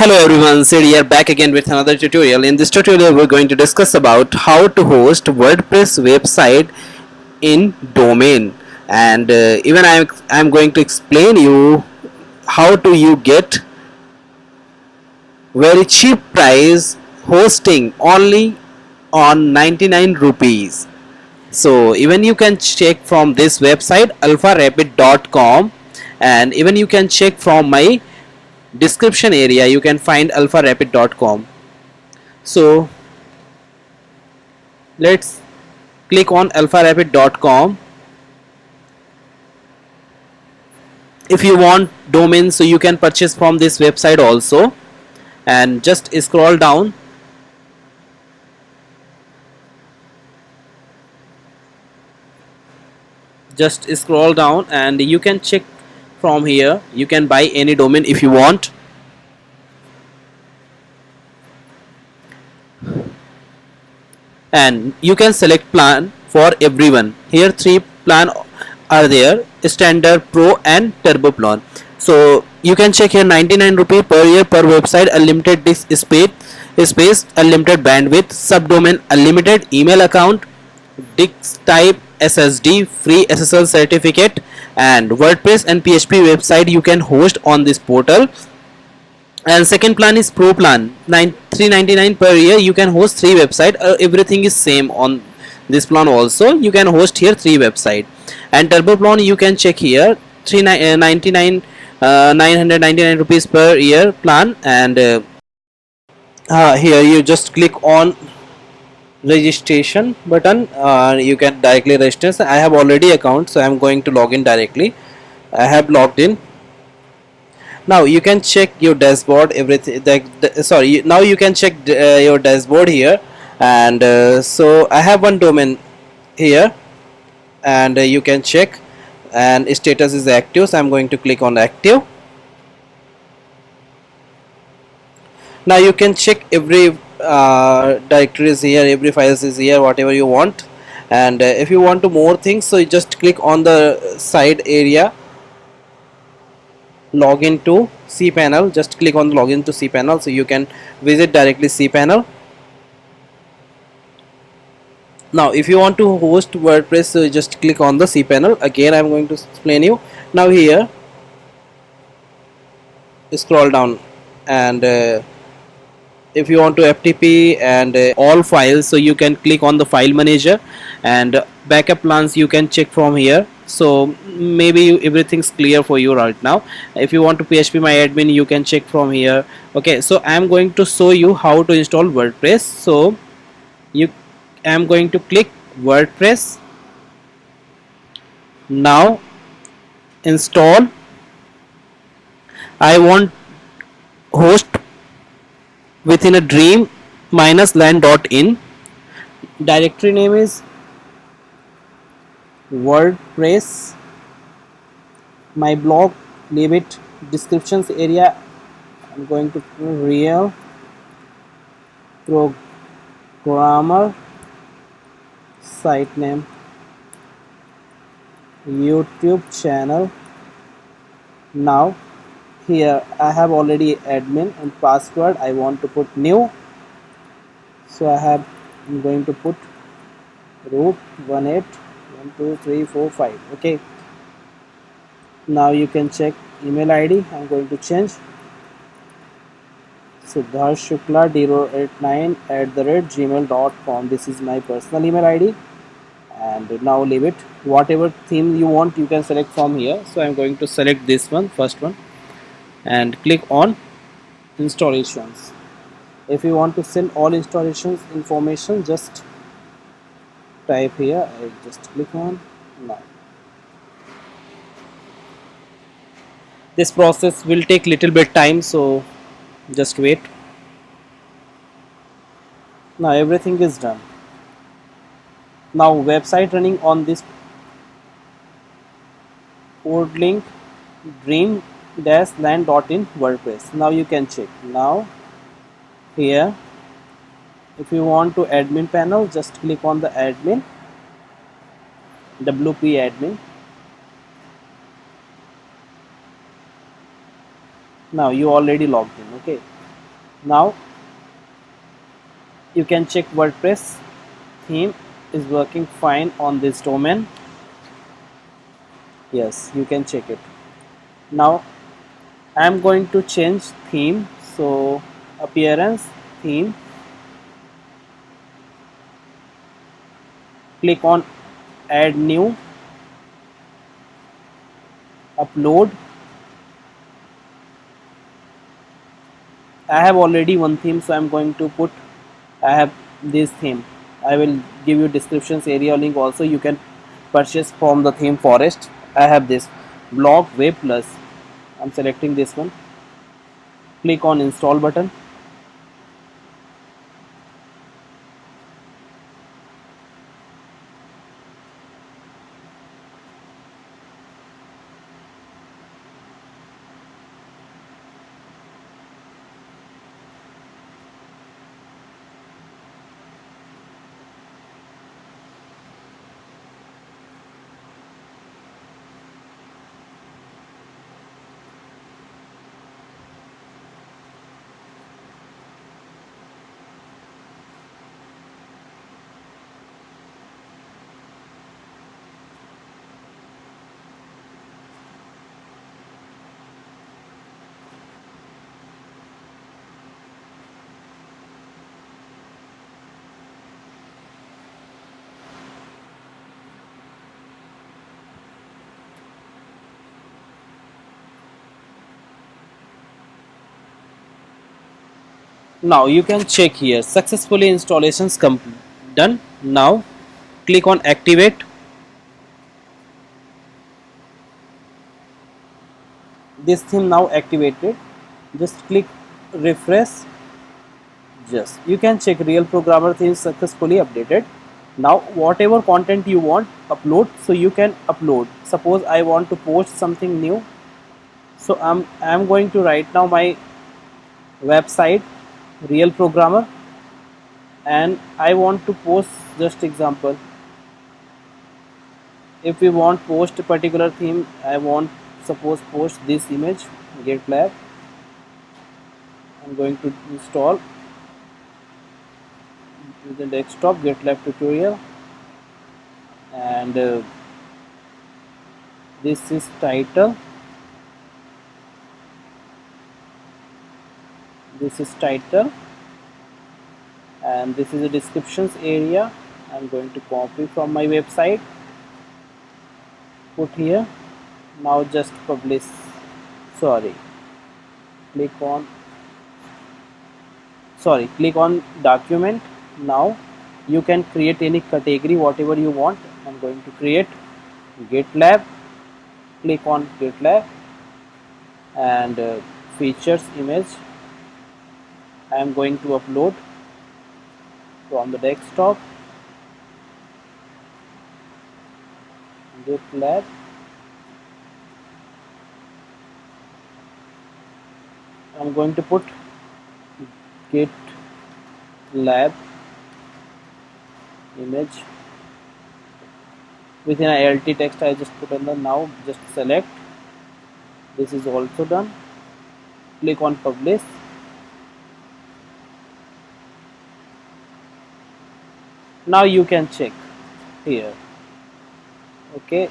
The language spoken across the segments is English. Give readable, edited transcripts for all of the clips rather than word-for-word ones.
Hello everyone, Sid here back again with another tutorial. In this tutorial we're going to discuss about how to host WordPress website in domain, and even I'm going to explain you how to you get very cheap price hosting only on 99 rupees. So even you can check from this website alpharapid.com, and even you can check from my description area you can find alpharapid.com. So let's click on alpharapid.com. If you want domain, so you can purchase from this website also, and just scroll down. Just scroll down and you can check from here. You can buy any domain if you want, and you can select plan for everyone. Here three plan are there: standard, pro and turbo plan. So you can check here 99 rupee per year per website, unlimited disk space, unlimited bandwidth, subdomain unlimited, email account, disk type SSD, free SSL certificate, and WordPress and PHP website you can host on this portal. And second plan is pro plan, 399 per year. You can host three website. Everything is same on this plan also. You can host here three website. And turbo plan you can check here 399 999 rupees per year plan. And here you just click on registration button. You can directly register. I have already account, so I am going to log in directly. I have logged in. Now you can check your dashboard, everything. Sorry, now you can check your dashboard here. And so I have one domain here, and you can check, and status is active, so I'm going to click on active. Now you can check every directory is here, every files is here, whatever you want. And if you want to more things, so you just click on the side area, login to cPanel. Just click on the login to cPanel, so you can visit directly cPanel. Now if you want to host WordPress, so you just click on the cPanel. Again I'm going to explain you. Now here scroll down, and if you want to FTP and all files, so you can click on the file manager. And backup plans you can check from here. So maybe everything's clear for you right now. If you want to PHP my admin, you can check from here. Okay, so I'm going to show you how to install WordPress. So you am going to click WordPress. Now install. I want host within a dream -land.in. Directory name is WordPress. My blog, leave it. Descriptions area I'm going to put real programmer. Site name, YouTube channel. Now here I have already admin, and password I want to put new, so I'm going to put root 181234 okay. Now you can check email ID. I'm going to change siddharthshukla089@gmail.com. This is my personal email ID. And now leave it. Whatever theme you want you can select from here. So I'm going to select this one, first one, and click on installations. If you want to send all installations information, just type here. I just click on now. This process will take little bit time, so just wait. Now everything is done. Now website running on this port link dream-land.in WordPress. Now you can check. Now here if you want to admin panel, just click on the admin, WP admin. Now you already logged in. Okay, Now you can check WordPress theme is working fine on this domain. Yes, you can check it. Now I am going to change theme. So appearance, theme, click on add new, upload. I have already one theme, so I'm going to put, I have this theme. I will give you descriptions area link also. You can purchase from the theme forest. I have this blog web plus. I'm selecting this one. Click on install button. Now you can check here, successfully installations done. Now click on activate. This theme now activated. Just click refresh. Just you can check real programmer theme successfully updated. Now whatever content you want upload, so you can upload. Suppose I want to post something new, so I'm going to write now my website real programmer, and I want to post, just example, if we want post a particular theme, I want suppose post this image, GitLab. I'm going to install the desktop GitLab tutorial, and this is title, this is title, and this is a descriptions area. I'm going to copy from my website, put here. Now just publish, sorry, click on, sorry, click on document. Now you can create any category whatever you want. I'm going to create GitLab, click on GitLab, and features image I am going to upload from the desktop, GitLab. I'm going to put GitLab image within a alt text. I just put on the, now just select, this is also done. Click on publish. Now you can check here. Okay,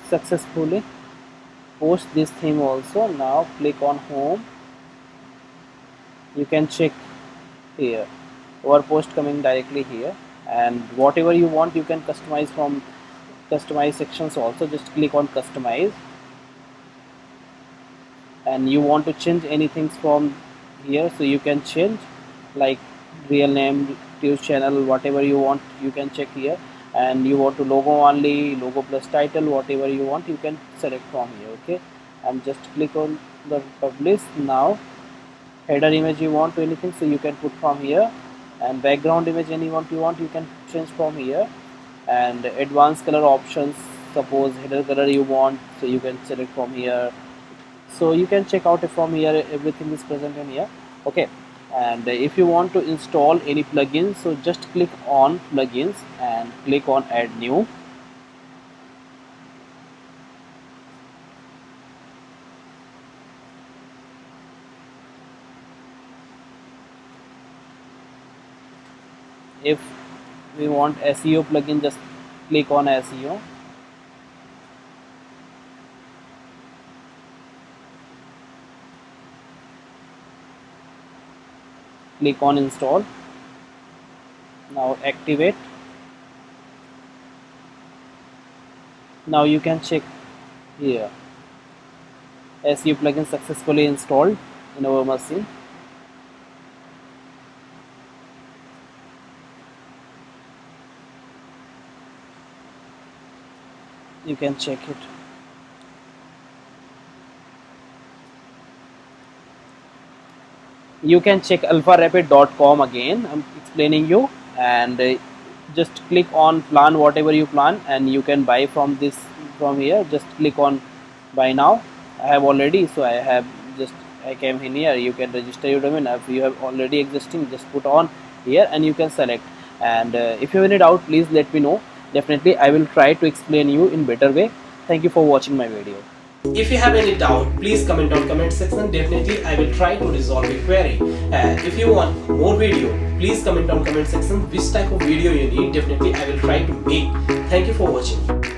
successfully post this theme also. Now click on home. You can check here our post coming directly here, and whatever you want you can customize from customize sections also. Just click on customize, and you want to change anything from here, so you can change like real name, news channel, whatever you want you can check here. And you want to logo only, logo plus title, whatever you want you can select from here. Okay, and just click on the publish. Now header image you want to anything, so you can put from here, and background image any want you can change from here. And advanced color options, suppose header color you want, so you can select from here. So you can check out from here, everything is present in here. Okay, and if you want to install any plugins, so just click on plugins and click on add new. we want SEO plugin, just click on SEO. Click on install. Now activate. Now you can check here, SEO plugin successfully installed in our machine. You can check it. You can check alpharapid.com again. I'm explaining you, and just click on plan whatever you plan, and you can buy from this from here. Just click on buy now. I have already, so I came in here. You can register your domain. If you have already existing, just put on here and you can select. And if you have any doubt, please let me know. Definitely I will try to explain you in better way. Thank you for watching my video. If you have any doubt, please comment on comment section. Definitely I will try to resolve your query. And if you want more video, please comment on comment section which type of video you need. Definitely I will try to make. Thank you for watching.